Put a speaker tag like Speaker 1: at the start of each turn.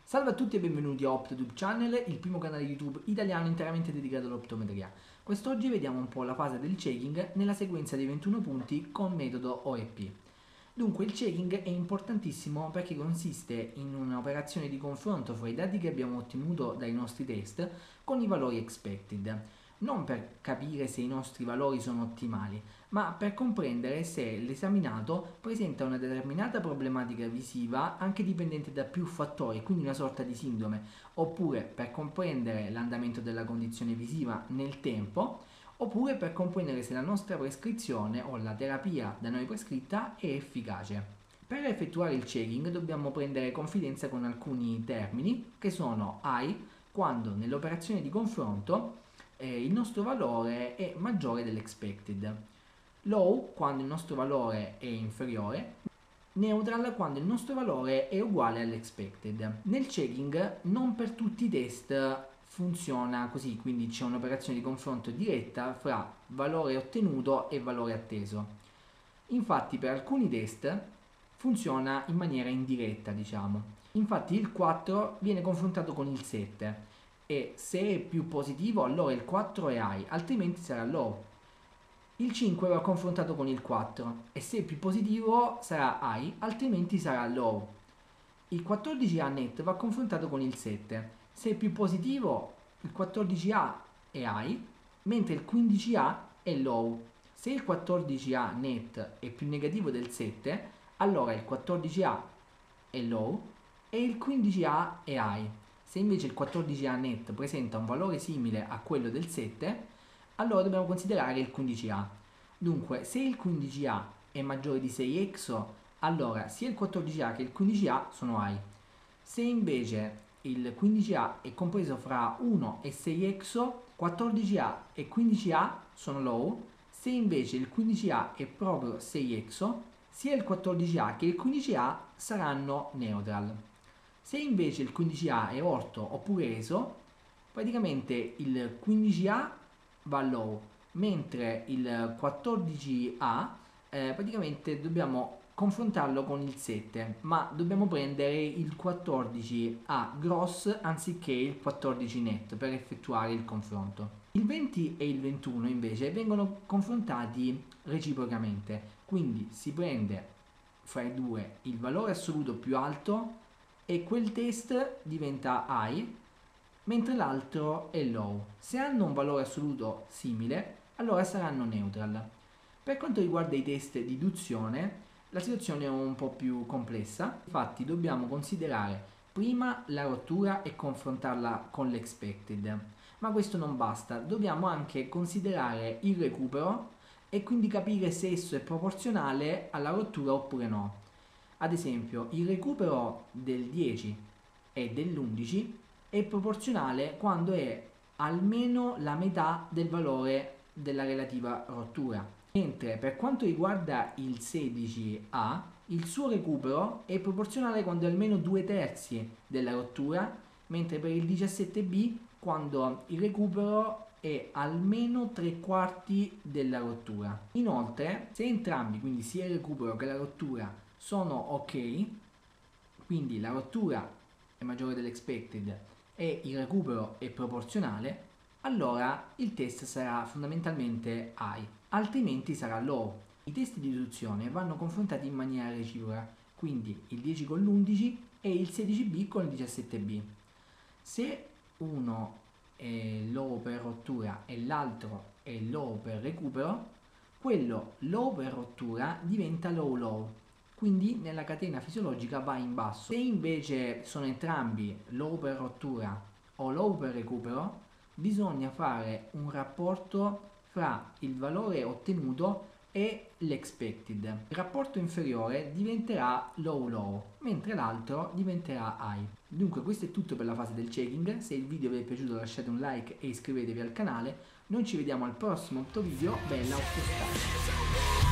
Speaker 1: Salve a tutti e benvenuti a OptoTube Channel, il primo canale YouTube italiano interamente dedicato all'optometria. Quest'oggi vediamo un po' la fase del checking nella sequenza dei 21 punti con metodo OEP. Dunque il checking è importantissimo perché consiste in un'operazione di confronto fra i dati che abbiamo ottenuto dai nostri test con i valori expected. Non per capire se i nostri valori sono ottimali, ma per comprendere se l'esaminato presenta una determinata problematica visiva anche dipendente da più fattori, quindi una sorta di sindrome, oppure per comprendere l'andamento della condizione visiva nel tempo, oppure per comprendere se la nostra prescrizione o la terapia da noi prescritta è efficace. Per effettuare il checking dobbiamo prendere confidenza con alcuni termini che sono high, quando nell'operazione di confronto il nostro valore è maggiore dell'expected, low quando il nostro valore è inferiore, neutral quando il nostro valore è uguale all'expected. Nel checking non per tutti i test funziona così, quindi c'è un'operazione di confronto diretta fra valore ottenuto e valore atteso. Infatti per alcuni test funziona in maniera indiretta, diciamo. Infatti il 4 viene confrontato con il 7 e se è più positivo allora il 4 è high, altrimenti sarà low. Il 5 va confrontato con il 4 e se è più positivo sarà high, altrimenti sarà low. Il 14A net va confrontato con il 7. Se è più positivo il 14A è high, mentre il 15A è low. Se il 14A net è più negativo del 7, allora il 14A è low e il 15A è high. Se invece il 14A net presenta un valore simile a quello del 7, allora dobbiamo considerare il 15A. Dunque, se il 15A è maggiore di 6 exo, allora sia il 14A che il 15A sono high. Se invece il 15A è compreso fra 1 e 6 exo, 14A e 15A sono low. Se invece il 15A è proprio 6 exo, sia il 14A che il 15A saranno neutral. Se invece il 15A è orto oppure ESO, praticamente il 15A va low, mentre il 14A praticamente dobbiamo confrontarlo con il 7, ma dobbiamo prendere il 14A gross anziché il 14 net per effettuare il confronto. Il 20 e il 21 invece vengono confrontati reciprocamente, quindi si prende fra i due il valore assoluto più alto e quel test diventa high, mentre l'altro è low. Se hanno un valore assoluto simile, allora saranno neutral. Per quanto riguarda i test di induzione, la situazione è un po' più complessa. Infatti dobbiamo considerare prima la rottura e confrontarla con l'expected. Ma questo non basta, dobbiamo anche considerare il recupero e quindi capire se esso è proporzionale alla rottura oppure no. Ad esempio, il recupero del 10 e dell'11 è proporzionale quando è almeno la metà del valore della relativa rottura. Mentre per quanto riguarda il 16A, il suo recupero è proporzionale quando è almeno 2/3 della rottura, mentre per il 17B quando il recupero è almeno 3/4 della rottura. Inoltre, se entrambi, quindi sia il recupero che la rottura, sono ok, quindi la rottura è maggiore dell'expected e il recupero è proporzionale, allora il test sarà fondamentalmente high, altrimenti sarà low. I test di deduzione vanno confrontati in maniera reciproca, quindi il 10 con l'11 e il 16B con il 17B. Se uno è low per rottura e l'altro è low per recupero, quello low per rottura diventa low, quindi nella catena fisiologica va in basso. Se invece sono entrambi low per rottura o low per recupero, bisogna fare un rapporto fra il valore ottenuto e l'expected. Il rapporto inferiore diventerà low, mentre l'altro diventerà high. Dunque questo è tutto per la fase del checking. Se il video vi è piaciuto lasciate un like e iscrivetevi al canale. Noi ci vediamo al prossimo video. Bella Optostar!